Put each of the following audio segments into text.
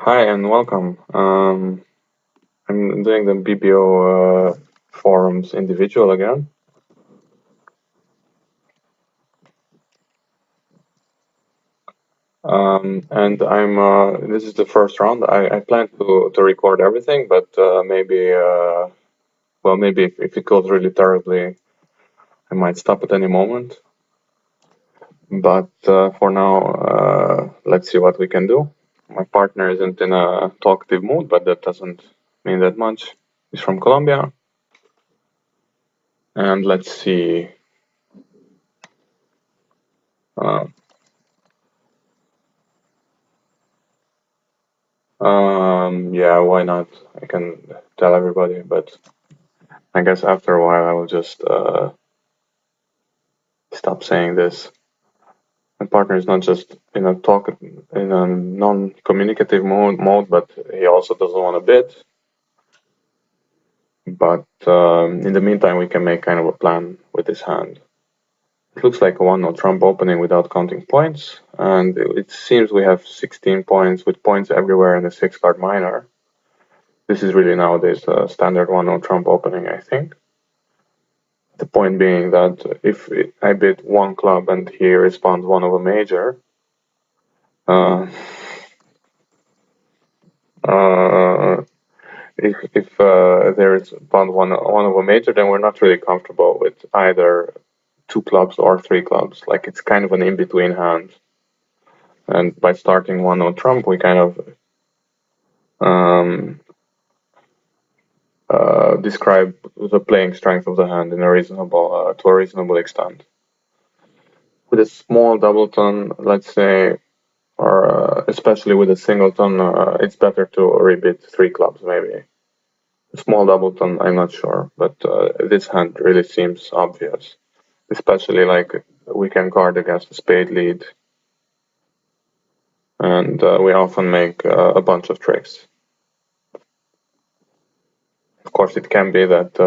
Hi and welcome. I'm doing the BBO forums individual again. And this is the first round. I plan to record everything, but maybe if it goes really terribly, I might stop at any moment. But for now, let's see what we can do. My partner isn't in a talkative mood, but that doesn't mean that much. He's from Colombia. And let's see. Uh, yeah, why not? I can tell everybody, but I guess after a while I will just stop saying this. My partner is not just in a non-communicative mode, but he also doesn't want to bid. But in the meantime, we can make kind of a plan with this hand. It looks like a 1-0 trump opening without counting points, and it seems we have 16 points with points everywhere in the 6-card minor. This is really nowadays a standard 1-0 trump opening, I think. The point being that if I bid one club and he responds one of a major, uh, uh, if they respond one of a major, then we're not really comfortable with either two clubs or three clubs. Like it's kind of an in-between hand. And by starting 1-0 trump, we kind of describe the playing strength of the hand in a reasonable to a reasonable extent. With a small doubleton, let's say, or especially with a singleton, it's better to rebid three clubs maybe. A small doubleton, I'm not sure, but this hand really seems obvious, especially like we can guard against a spade lead, and we often make a bunch of tricks. Of course, it can be that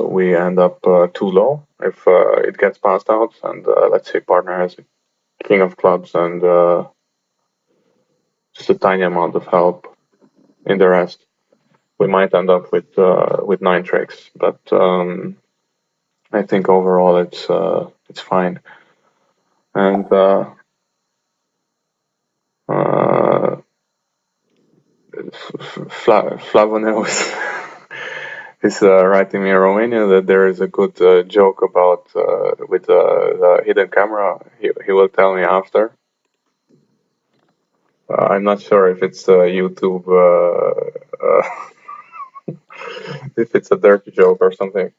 we end up too low if it gets passed out, and let's say partner has a king of clubs and just a tiny amount of help in the rest. We might end up with 9 tricks, but I think overall it's fine. And Flavonel is writing me in Romania that there is a good joke about with the hidden camera. He will tell me after. I'm not sure if it's YouTube, if it's a dirty joke or something.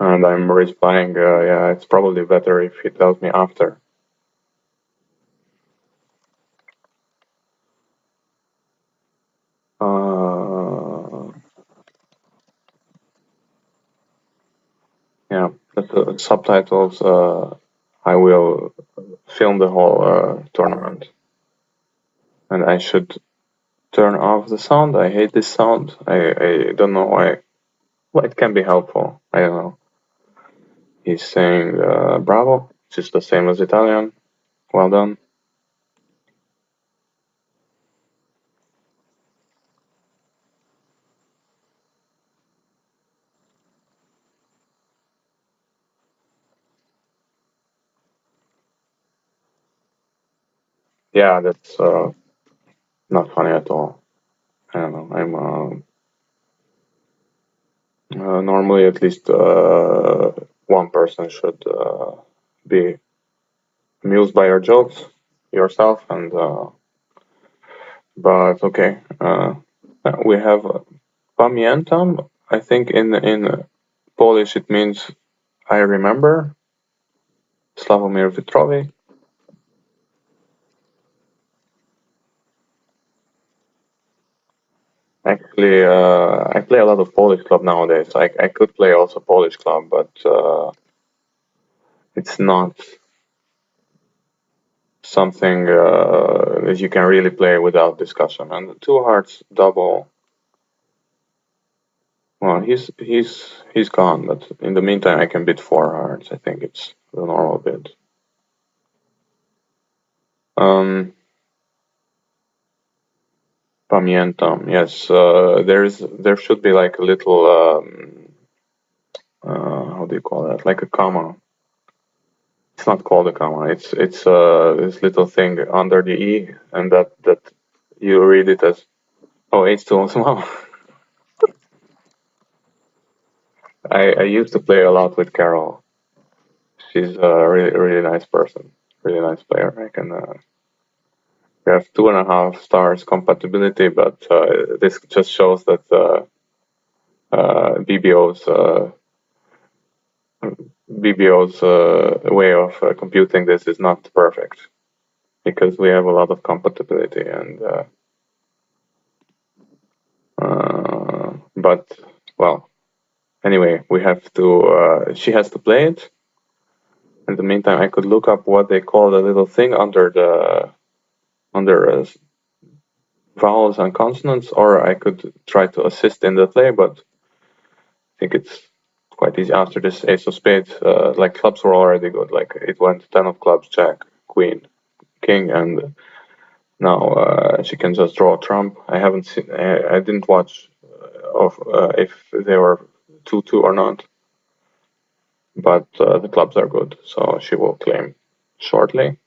And I'm replying, yeah, it's probably better if he tells me after. Yeah, the subtitles. I will film the whole tournament, and I should turn off the sound. I hate this sound. I don't know why. Well, it can be helpful. I don't know. He's saying bravo, just the same as Italian. Well done. Yeah, that's not funny at all. I don't know. I'm normally at least one person should be amused by your jokes yourself, and but okay. We have pamiętam. I think in Polish it means I remember. Slavomir Vitrovi. Actually, I play a lot of Polish club nowadays. I could play also Polish club, but it's not something that you can really play without discussion. And the two hearts double. Well, he's gone, but in the meantime, I can bid 4 hearts. I think it's the normal bid. Pamiętam, yes. There should be like a little how do you call that? Like a comma. It's not called a comma. It's this little thing under the e, and that you read it as H2O small. I used to play a lot with Carol. She's a really nice person, really nice player. I can. We have 2.5 stars compatibility, but this just shows that BBO's way of computing this is not perfect, because we have a lot of compatibility, and but well, anyway, we have to. She has to play it. In the meantime, I could look up what they call the little thing under vowels and consonants, or I could try to assist in the play, but I think it's quite easy. After this ace of spades, like clubs were already good. Like it went 10 of clubs, jack, queen, king, and now she can just draw a trump. I haven't seen. I didn't watch if they were 2-2 or not, but the clubs are good, so she will claim shortly,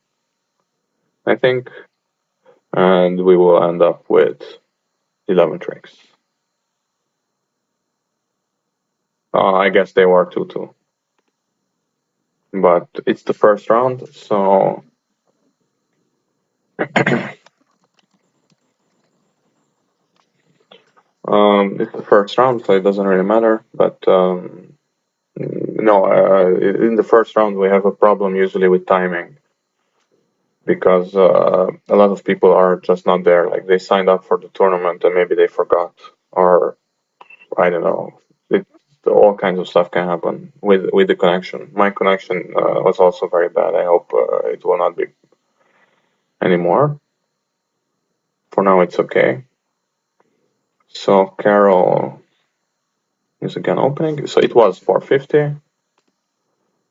I think, and we will end up with 11 tricks. I guess they were 2-2. But it's the first round, so it's the first round, so it doesn't really matter. But no, in the first round we have a problem usually with timing, because a lot of people are just not there. Like they signed up for the tournament and maybe they forgot, or I don't know. All kinds of stuff can happen with the connection. My connection was also very bad. I hope it will not be anymore. For now, it's okay. So Carol is again opening. So it was 450.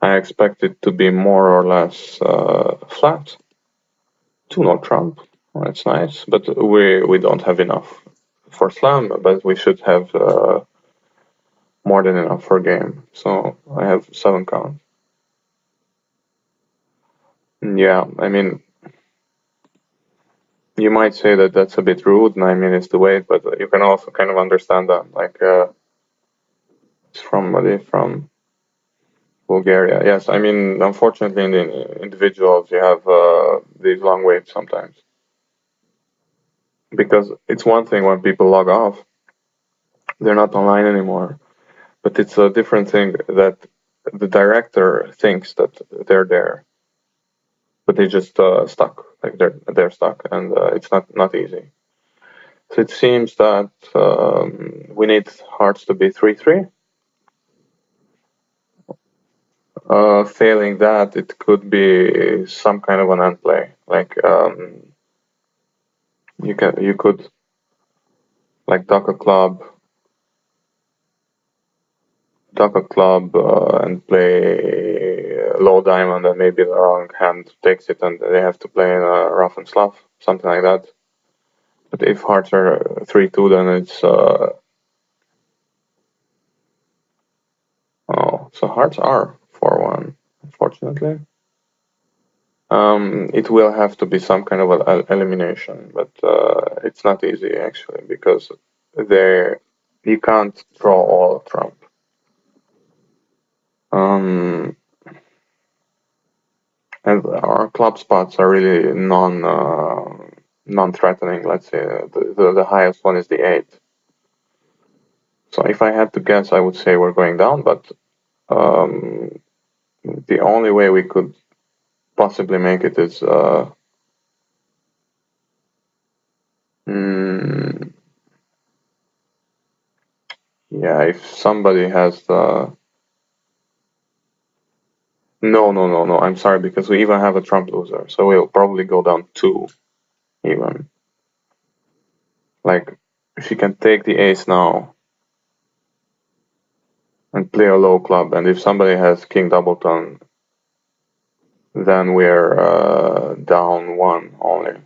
I expect it to be more or less flat. 2-0 Trump. Well, that's nice, but we don't have enough for slam, but we should have more than enough for game. So I have 7 count. Yeah, I mean, you might say that that's a bit rude, 9 minutes to wait, but you can also kind of understand that. Like, it's from Bulgaria. Yes, I mean, unfortunately, in the individuals, you have these long waits sometimes. Because it's one thing when people log off, they're not online anymore. But it's a different thing that the director thinks that they're there, but they just stuck. Like they're stuck, and it's not easy. So it seems that we need hearts to be 3-3. Failing that, it could be some kind of an end play. Like you could like duck a club, and play low diamond, and maybe the wrong hand takes it, and they have to play in a rough and slough, something like that. But if hearts are 3-2, then it's oh, so hearts are 4-1, unfortunately. It will have to be some kind of an elimination, but it's not easy actually, because you can't draw all trump. And our club spots are really non-threatening. Let's say the highest one is the 8. So if I had to guess, I would say we're going down, but the only way we could possibly make it is yeah, if somebody has the no, I'm sorry, because we even have a trump loser, so we'll probably go down 2 even. Like she can take the ace now and play a low club, and if somebody has king doubleton, then we're down one only.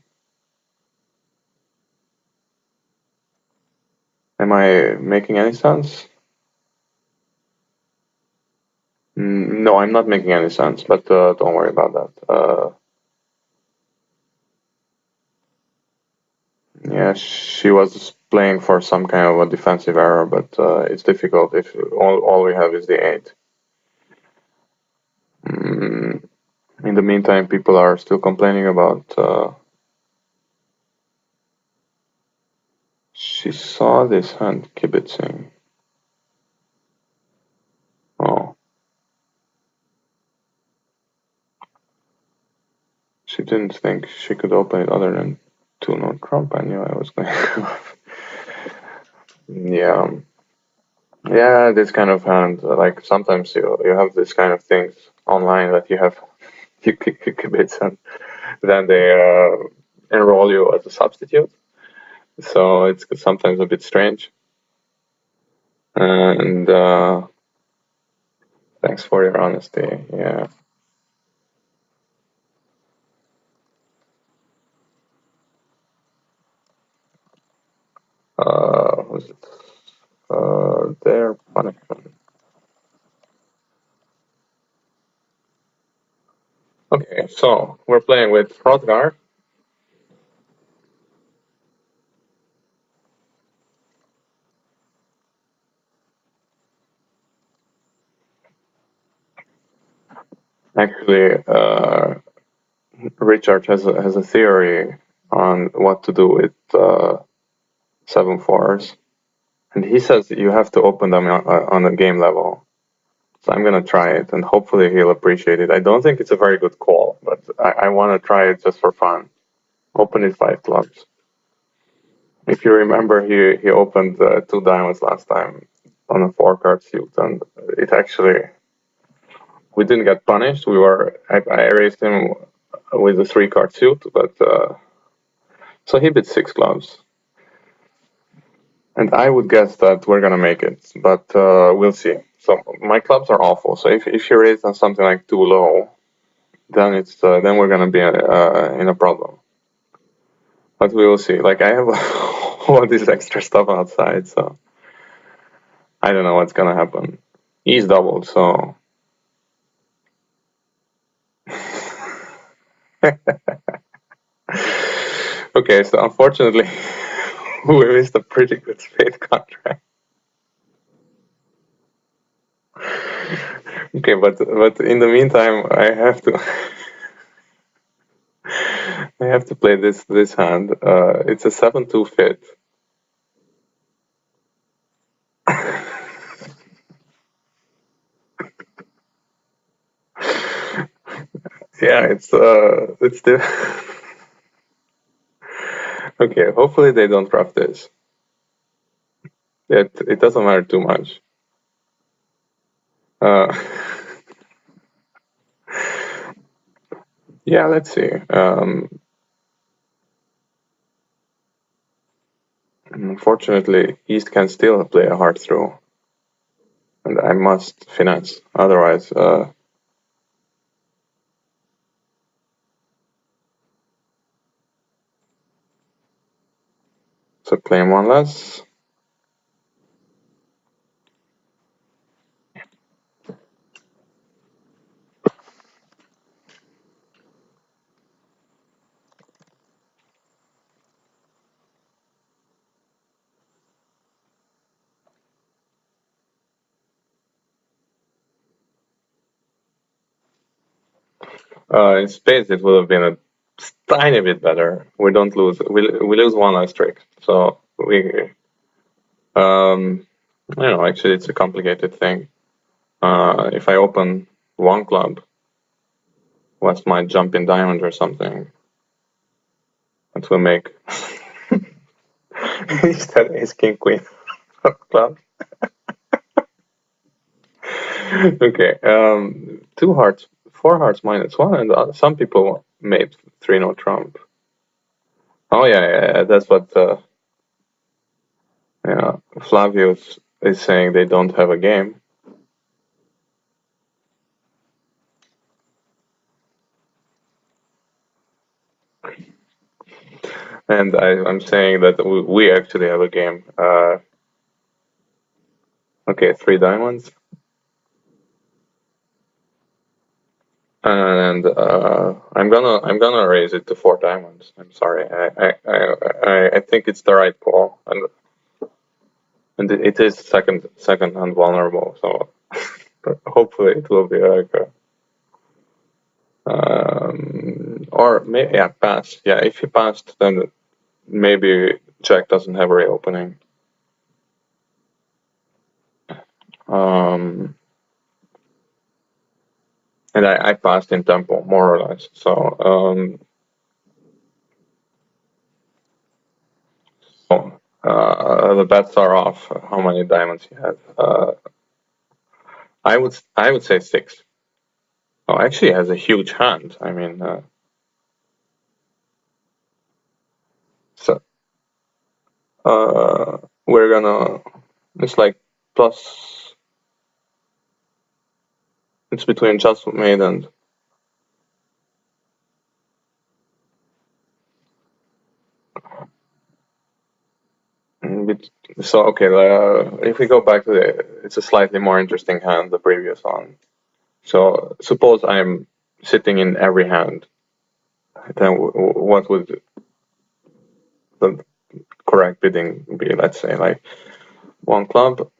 Am I making any sense? No, I'm not making any sense, but don't worry about that. Yeah, she was playing for some kind of a defensive error, but it's difficult if all we have is the 8. In the meantime, people are still complaining about. She saw this hand kibitzing. Oh. She didn't think she could open it other than 2-note Trump. I knew I was going to. Yeah. Yeah, this kind of hand, like sometimes you have this kind of things online that you have, you kibitz and then they enroll you as a substitute. So it's sometimes a bit strange. And thanks for your honesty. Yeah. Was it? Their punishment. Okay, so we're playing with hrothgar. Actually, Richard has a theory on what to do with 7-4s. And he says you have to open them on a game level. So I'm gonna try it, and hopefully he'll appreciate it. I don't think it's a very good call, but I want to try it just for fun. Open it 5 clubs. If you remember, he opened 2 diamonds last time on a 4-card suit, and it actually we didn't get punished. I raised him with a 3-card suit, but so he bid 6 clubs. And I would guess that we're gonna make it, but we'll see. So my clubs are awful. So if you raise on something like too low, then then we're gonna be in a problem. But we will see. Like I have all this extra stuff outside, so I don't know what's gonna happen. He's doubled, so okay. So unfortunately, we missed a pretty good spade contract. Okay, but in the meantime, I have to play this hand. It's a 7-2 fit. Yeah, it's the okay. Hopefully they don't draft this. It doesn't matter too much. Uh, yeah, let's see. Unfortunately, East can still play a hard throw, and I must finesse. Otherwise, so claim one less. In spades, it would have been a tiny bit better. We don't lose. We lose one last trick, so we. I don't know. Actually, it's a complicated thing. If I open one club, what's my jump in diamond or something? That will make instead ace king queen club. Okay. 2 hearts, 4 hearts -1, and some people made 3-note trump. Oh yeah, that's what. Yeah, Flavius is saying they don't have a game. And I'm saying that we actually have a game. Okay, 3 diamonds, and I'm gonna raise it to 4 diamonds. I'm sorry. I think it's the right call, and it is second and vulnerable. So hopefully it will be like or maybe yeah, pass. Yeah, if he passed, then maybe Jack doesn't have a reopening. Um, and I passed in tempo more or less. So the bets are off. How many diamonds he has? I would say 6. Oh, actually, he has a huge hand. I mean, so we're gonna. It's like plus. It's between just made and. So okay, if we go back to it's a slightly more interesting hand, the previous one. So suppose I'm sitting in every hand, then what would the correct bidding be? Let's say like 1 club,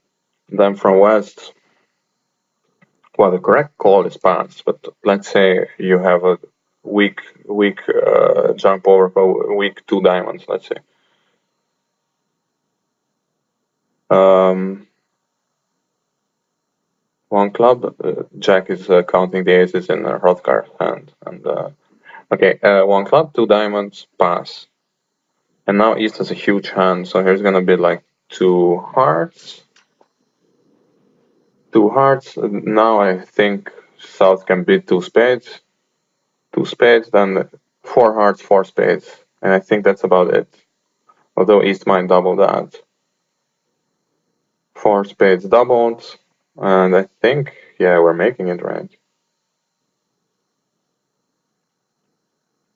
then from west. Well, the correct call is pass, but let's say you have a weak jump over for weak 2 diamonds. Let's say. Um, 1 club, Jack is counting the aces in a hrothgar hand, and okay, 1 club, 2 diamonds, pass. And now East has a huge hand, so here's gonna be like 2 hearts. 2 hearts. Now I think South can beat 2 spades. 2 spades, then 4 hearts, 4 spades. And I think that's about it. Although East might double that. 4 spades doubled. And I think, yeah, we're making it right.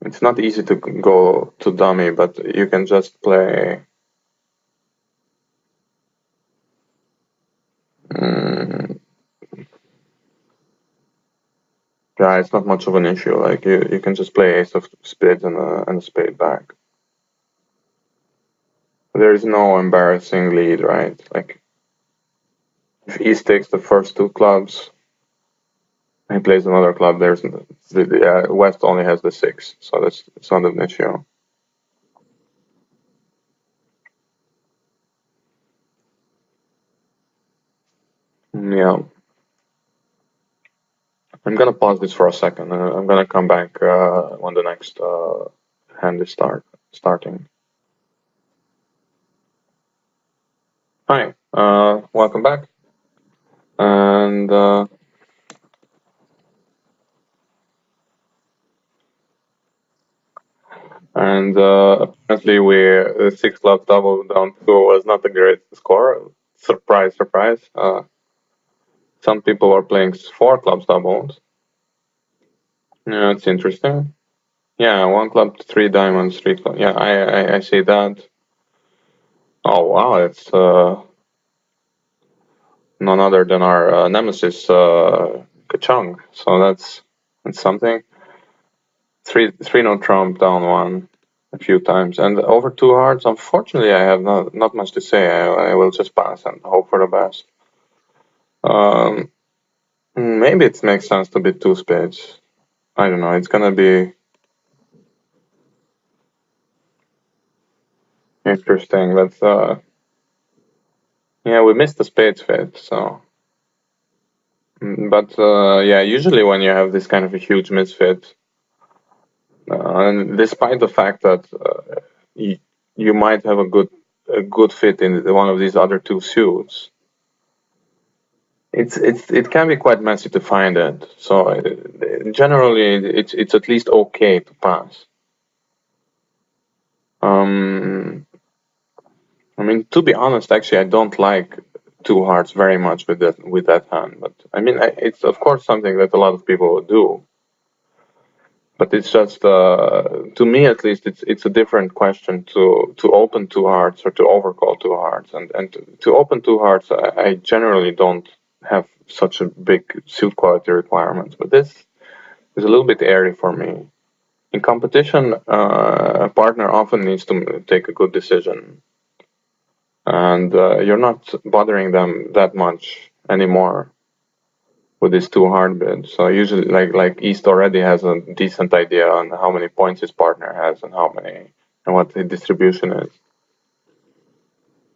It's not easy to go to dummy, but you can just play. Yeah, it's not much of an issue. Like you can just play ace of spades and a spade back. There is no embarrassing lead, right? Like if East takes the first 2 clubs, he plays another club. There's the West only has the 6, so it's not an issue. Yeah, I'm gonna pause this for a second. I'm gonna come back when the next hand is starting. Hi, welcome back, and apparently we the 6 club double down 2 was not a great score. Surprise, surprise. Some people are playing 4 clubs doubled. Yeah, it's interesting. Yeah, 1 club, 3 diamonds, 3 clubs. Yeah, I see that. Oh wow, it's none other than our nemesis Kachung. So that's something. Three no trump down 1 a few times and over 2 hearts. Unfortunately, I have not much to say. I will just pass and hope for the best. Um, maybe it makes sense to bid 2 spades. I don't know. It's gonna be interesting. But yeah, we missed the spades fit. So, but yeah, usually when you have this kind of a huge misfit, and despite the fact that you might have a good fit in one of these other 2 suits, it can be quite messy to find it. So generally, it's at least okay to pass. I mean, to be honest, actually, I don't like 2 hearts very much with that hand. But I mean, it's of course something that a lot of people would do. But it's just to me at least it's a different question to open two hearts or to overcall two hearts, and to open two hearts I generally don't have such a big suit quality requirements, but this is a little bit airy for me. In competition, a partner often needs to take a good decision, and you're not bothering them that much anymore with these two hard bids. So usually, like East already has a decent idea on how many points his partner has and how many and what the distribution is.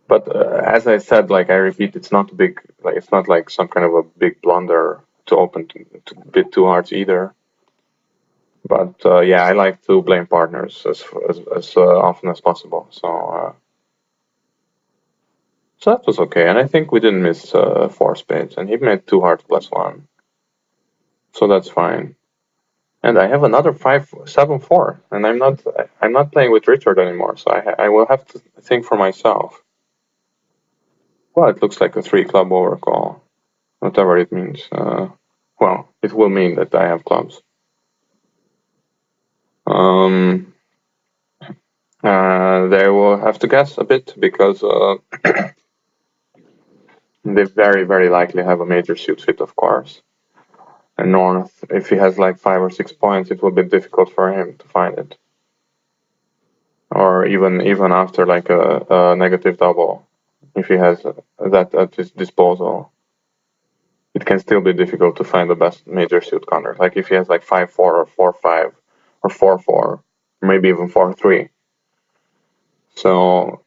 But as I said, like I repeat, it's not big. Like it's not like some kind of a big blunder to open to bid two hearts either. But yeah, I like to blame partners as often as possible. So that was okay, and I think we didn't miss four spades, and he made two hearts plus one, so that's fine. And I have another 5-7-4, and I'm not playing with Richard anymore, so I will have to think for myself. Well, it looks like a three club overcall, whatever it means. Well, it will mean that I have clubs. They will have to guess a bit because they very likely have a major suit fit, of course. And North, if he has like 5 or 6 points, it will be difficult for him to find it. Or even after like a negative double, if he has that at his disposal, it can still be difficult to find the best major suit counter. Like if he has like 5-4 or 4-5 or 4-4, maybe even 4-3. So,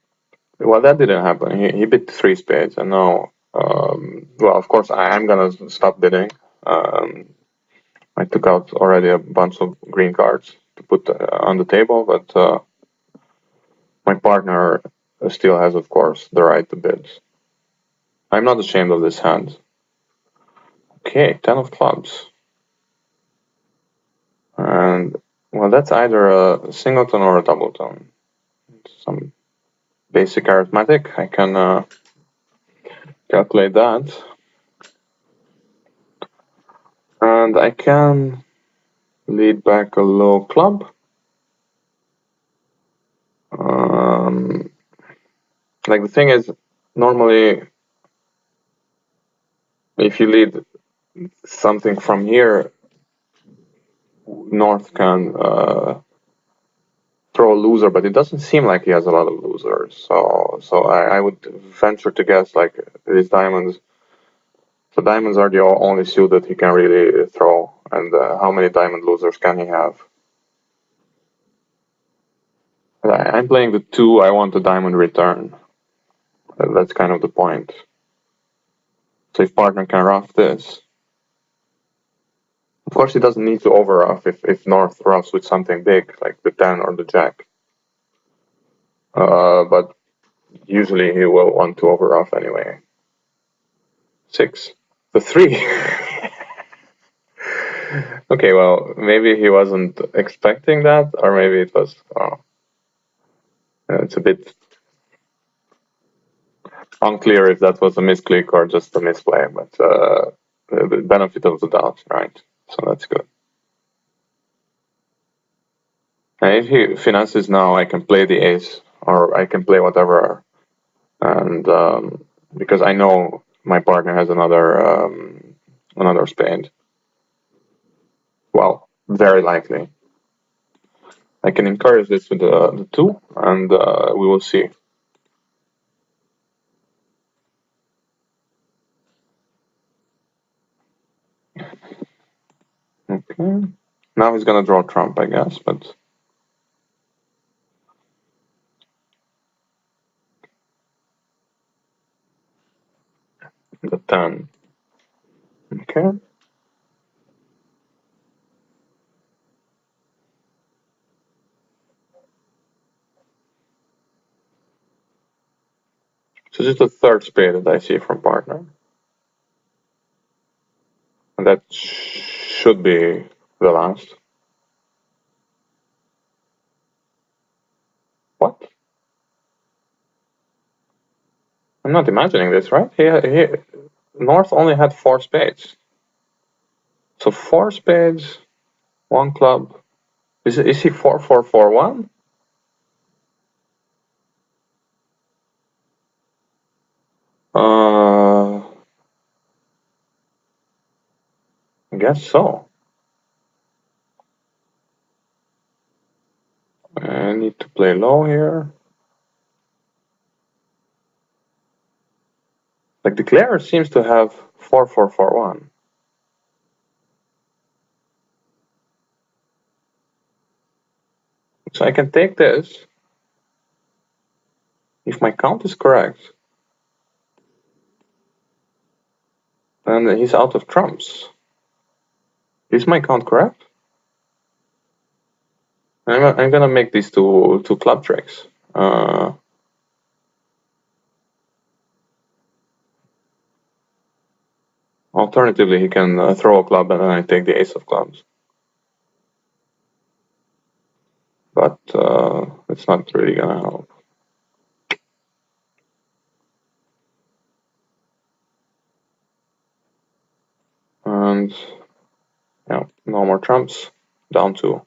well, that didn't happen. He bid 3 spades, and now, well, of course, I'm gonna stop bidding. I took out already a bunch of green cards to put on the table, but my partner still has, of course, the right to bid. I'm not ashamed of this hand. Okay, 10 of clubs. And, well, that's either a singleton or a doubleton. Some basic arithmetic, I can calculate that. And I can lead back a low club. Like the thing is, normally, if you lead something from here, North can throw a loser, but it doesn't seem like he has a lot of losers. So I would venture to guess like these diamonds. So diamonds are the only suit that he can really throw, and how many diamond losers can he have? I'm playing the 2, I want a diamond return. That's kind of the point. So if partner can ruff this, of course he doesn't need to over ruff if North ruffs with something big like the 10 or the jack. But usually he will want to over ruff anyway. 6. The 3. Okay, well, maybe he wasn't expecting that, or maybe it was. It's a bit unclear if that was a misclick or just a misplay, but the benefit of the doubt, right? So that's good. And if he finesses now, I can play the ace, or I can play whatever, and because I know my partner has another spade. Well, very likely. I can encourage this with the 2, and we will see. Okay. Now he's gonna draw trump, I guess, but the 10. Okay. So this is the third spade that I see from partner. And that should be the last. What? I'm not imagining this, right? North only had 4 spades. So 4 spades, 1 club, Is he 4-4-4-1? I guess so. I need to play low here. Like the declare seems to have 4-4-4-1. So I can take this. If my count is correct, then he's out of trumps. Is my count correct? I'm gonna make these two club tricks. Alternatively, he can throw a club and then I take the ace of clubs. But it's not really gonna help. And yeah, no more trumps. Down 2.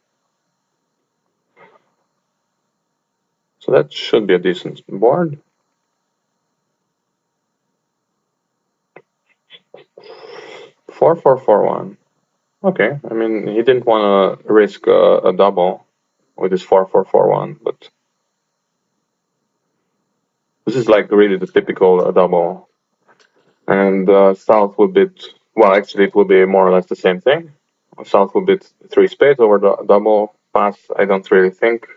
So that should be a decent board. 4-4-4-1. Okay, I mean, he didn't want to risk a double with his 4-4-4-1, but this is like really the typical double. And South would bid, well, actually, it would be more or less the same thing. South would bid 3 spades over the double pass. I don't really think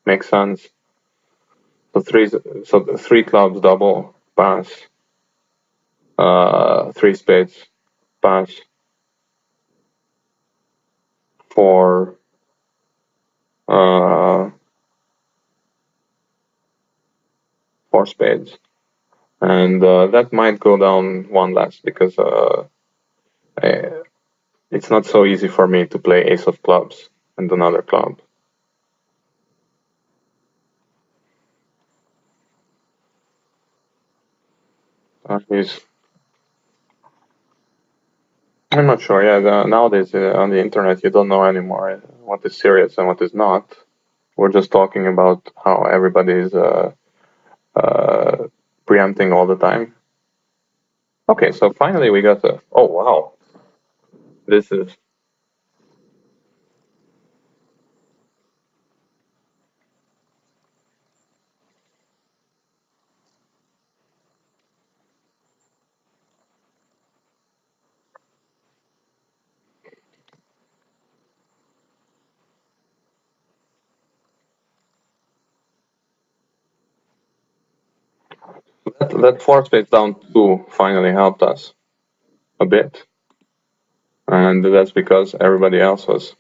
makes sense. So the 3 clubs double pass, 3 spades pass, 4 4 spades, and that might go down 1 less because it's not so easy for me to play ace of clubs and another club. I'm not sure. Yeah, nowadays on the internet, you don't know anymore what is serious and what is not. We're just talking about how everybody is preempting all the time. Okay, so finally we got a. Oh wow, this is. That 4 spades down 2 finally helped us a bit, and that's because everybody else was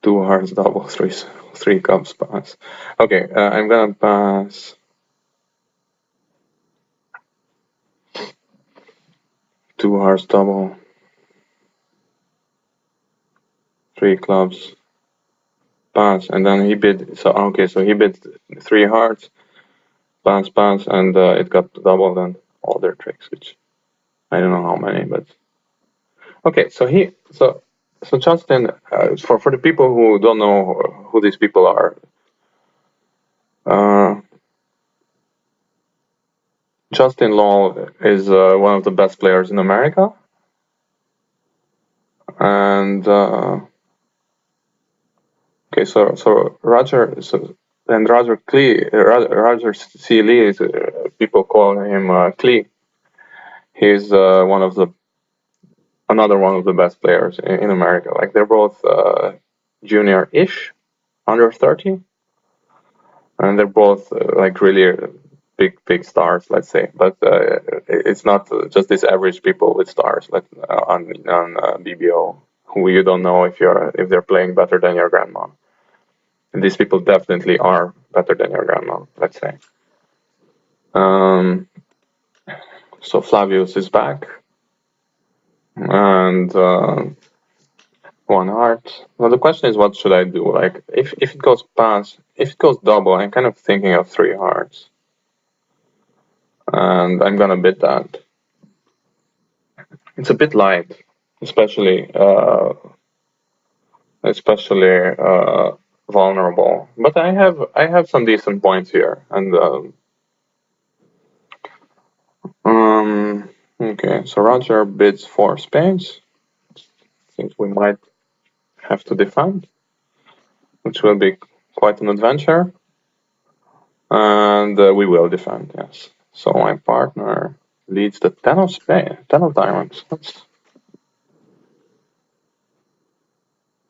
2 hearts double, 3 cups pass. Okay, I'm gonna pass 2 hearts double, 3 clubs pass, and then he bid. So okay, so he bid 3 hearts, pass, and it got doubled and all their tricks, which I don't know how many, but okay. So Justin, for the people who don't know who these people are, Justin Law is one of the best players in America, and okay, so Roger, and Roger C. Lee is people call him Klee. He's another one of the best players in America. Like they're both junior-ish, under 30, and they're both like really big stars, let's say. But it's not just these average people with stars, like on BBO, who you don't know if they're playing better than your grandma. And these people definitely are better than your grandma, let's say. So Flavius is back, and 1 heart. Well, the question is, what should I do? Like, if it goes pass, if it goes double, I'm kind of thinking of 3 hearts, and I'm gonna bid that. It's a bit light. especially vulnerable. But I have some decent points here, and okay. So Roger bids 4 spades. Think we might have to defend, which will be quite an adventure, and we will defend. Yes. So my partner leads the 10 of spades, 10 of diamonds. That's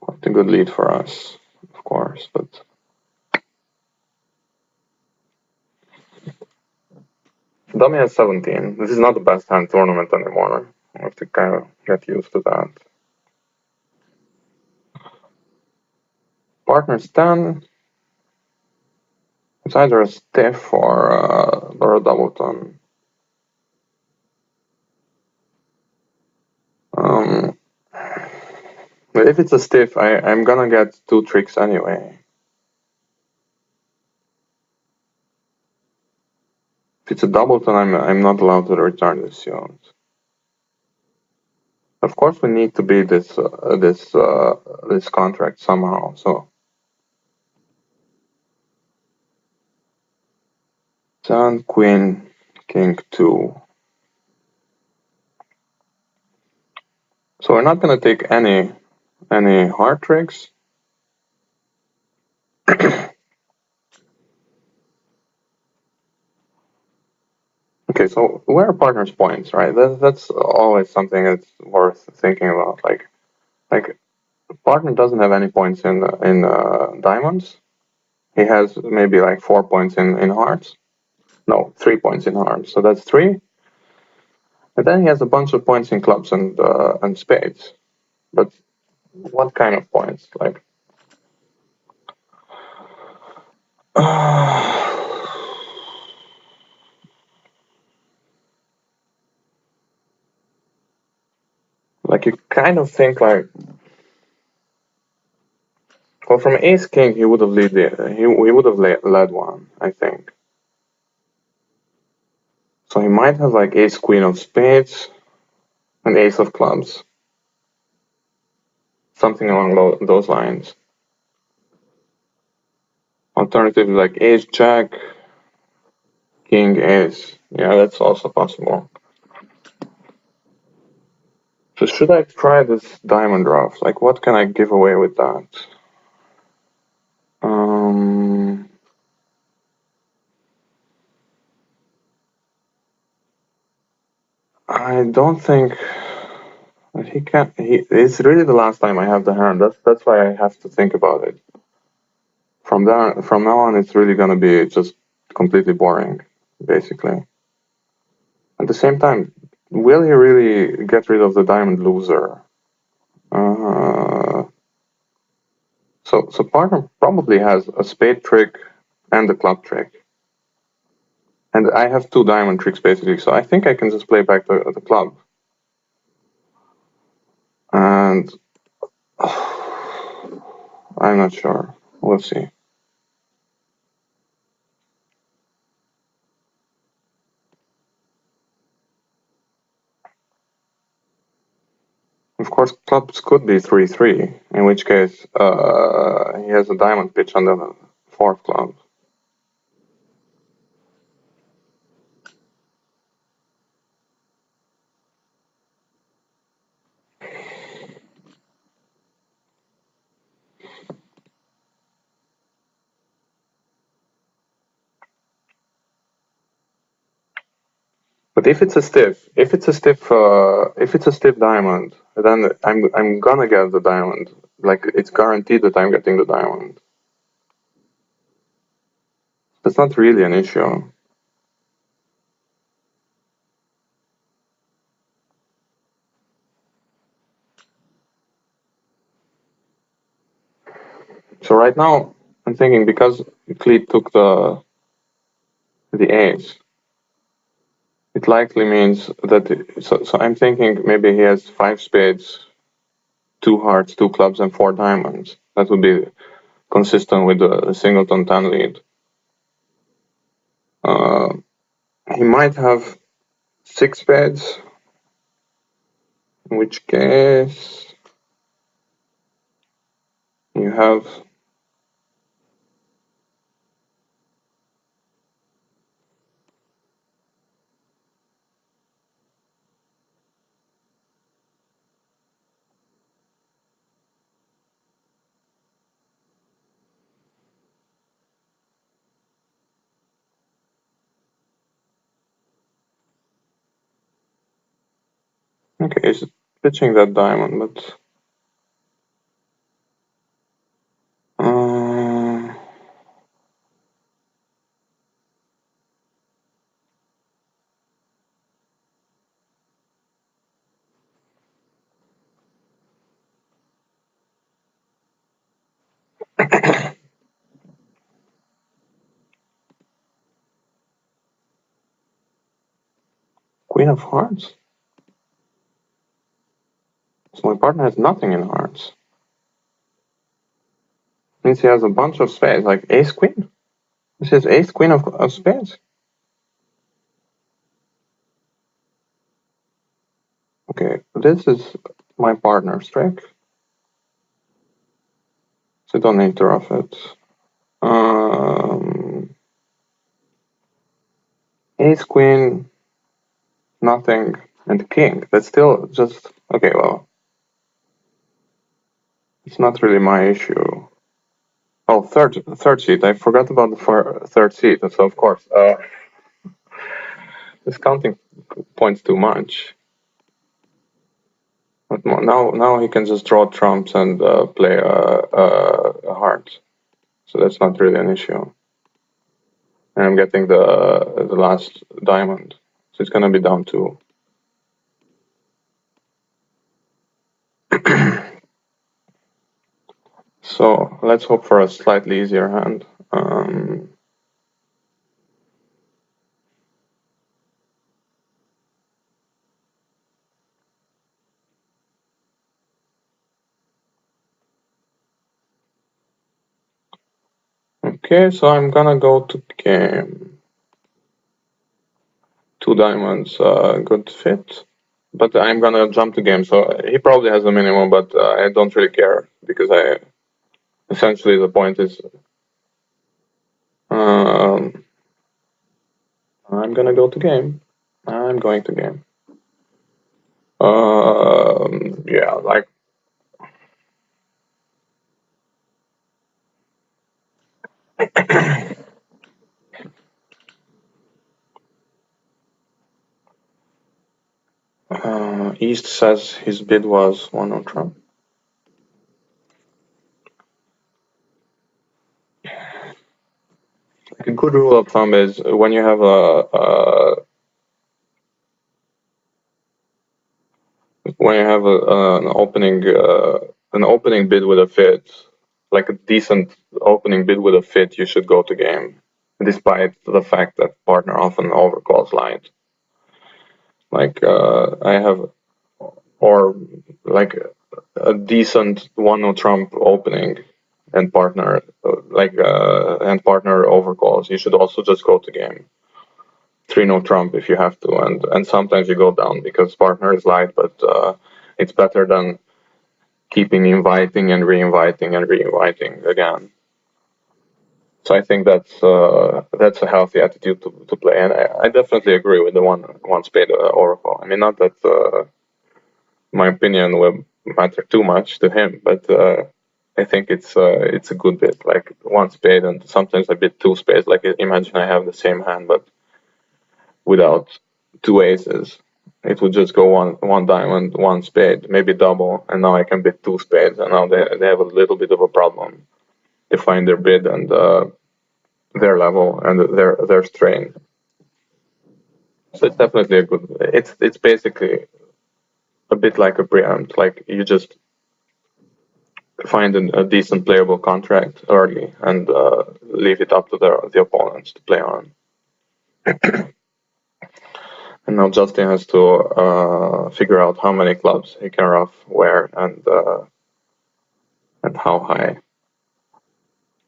quite a good lead for us, of course, but. Dummy has 17. This is not the best hand tournament anymore. I have to kind of get used to that. Partner's 10. It's either a stiff or a doubleton. But if it's a stiff, I'm gonna get 2 tricks anyway. If it's a doubleton, I'm not allowed to return this suit. Of course, we need to beat this contract somehow. So 10, queen, king 2. So we're not gonna take any hard tricks. Okay, so where are partners' points, right? That's always something that's worth thinking about. Like partner doesn't have any points in diamonds. He has maybe like 4 points in hearts. No, 3 points in hearts. So that's 3. And then he has a bunch of points in clubs and spades. But what kind of points? Like, like you kind of think like, well, from ace king he would have he would have led one, I think. So he might have like ace queen of spades and ace of clubs, something along those lines. Alternatively, like ace jack, king ace. Yeah, that's also possible. So should I try this diamond draft? Like, what can I give away with that? I don't think he can. It's really the last time I have the hand. That's why I have to think about it. From now on, it's really gonna be just completely boring, basically. At the same time, will he really get rid of the diamond loser? So partner probably has a spade trick and a club trick. And I have 2 diamond tricks basically, so I think I can just play back the club. And I'm not sure. We'll see. Of course, clubs could be 3-3, in which case he has a diamond pitch on the 4th club. But if it's a stiff diamond, then I'm gonna get the diamond. Like it's guaranteed that I'm getting the diamond. That's not really an issue. So right now I'm thinking because Cleat took the ace, it likely means that so I'm thinking maybe he has 5 spades, 2 hearts, 2 clubs, and 4 diamonds. That would be consistent with the singleton 10 lead. He might have 6 spades, In which case you have okay, he's pitching that diamond, but Queen of Hearts? So my partner has nothing in hearts. Means he has a bunch of spades, like ace queen? This is ace queen of spades? Okay, this is my partner's trick. So don't need to rough it. Ace queen, nothing, and king. That's still just okay. Well, it's not really my issue. Oh, third seat. I forgot about the third seat. So of course, this counting points too much. But now he can just draw trumps and play a heart. So that's not really an issue. And I'm getting the last diamond, so it's gonna be down two. So let's hope for a slightly easier hand. Okay, so I'm gonna go to game. Two diamonds, good fit. But I'm gonna jump to game, so he probably has a minimum, but I don't really care because essentially the point is I'm gonna go to game. I'm going to game. Yeah, like East says his bid was one on Trump. Like a good rule of thumb is when you have an opening bid with a fit, like a decent opening bid with a fit, you should go to game, despite the fact that partner often overcalls lines. Like I have, or like a decent one no trump opening and partner and partner overcalls. You should also just go to game. 3-no trump if you have to, and sometimes you go down because partner is light, but it's better than keeping inviting and reinviting again. So I think that's a healthy attitude to play, and I definitely agree with the one spade oracle. I mean, not that my opinion will matter too much to him, but I think it's a good bit, like one spade and sometimes a bit two spades. Like imagine I have the same hand, but without two aces. It would just go one diamond, one spade, maybe double, and now I can bid two spades, and now they have a little bit of a problem to find their bid and their level and their strain. So it's definitely a good. It's basically a bit like a preempt, like you just find a decent playable contract early and leave it up to the opponents to play on. And now Justin has to figure out how many clubs he can rough where and how high.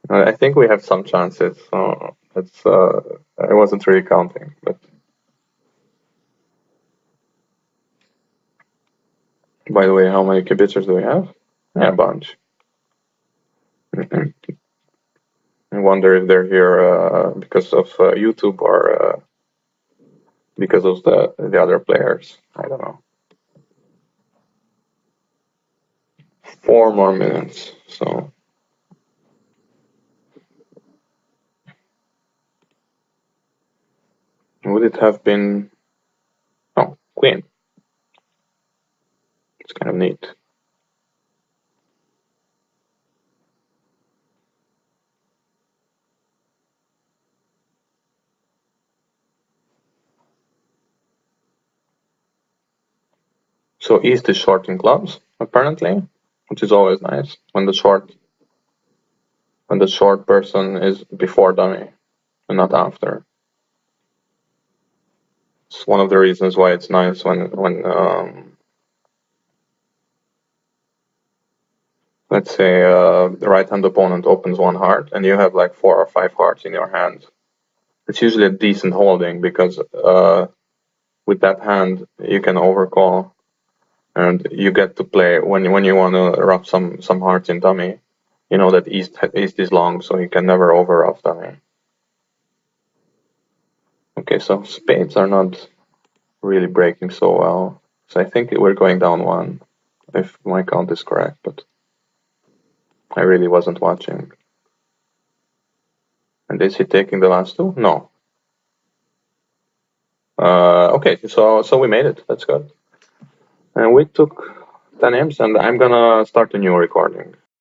I think we have some chances. So it's I wasn't really counting, but By the way, how many kibitzers do we have? Yeah, a bunch. I wonder if they're here because of YouTube or because of the other players. I don't know. 4 more minutes. So would it have been? Oh, queen. It's kind of neat. So east is short in clubs, apparently, which is always nice when the short person is before dummy and not after. It's one of the reasons why it's nice when let's say the right hand opponent opens 1 heart and you have like 4 or 5 hearts in your hand. It's usually a decent holding because with that hand you can overcall and you get to play when you want to rough some hearts in dummy. You know that east is long, so you can never over rough dummy. Okay, so spades are not really breaking so well. So I think we're going down 1, if my count is correct, but I really wasn't watching. And is he taking the last 2? No. Okay, so we made it. That's good. And we took 10 imps, and I'm gonna start a new recording.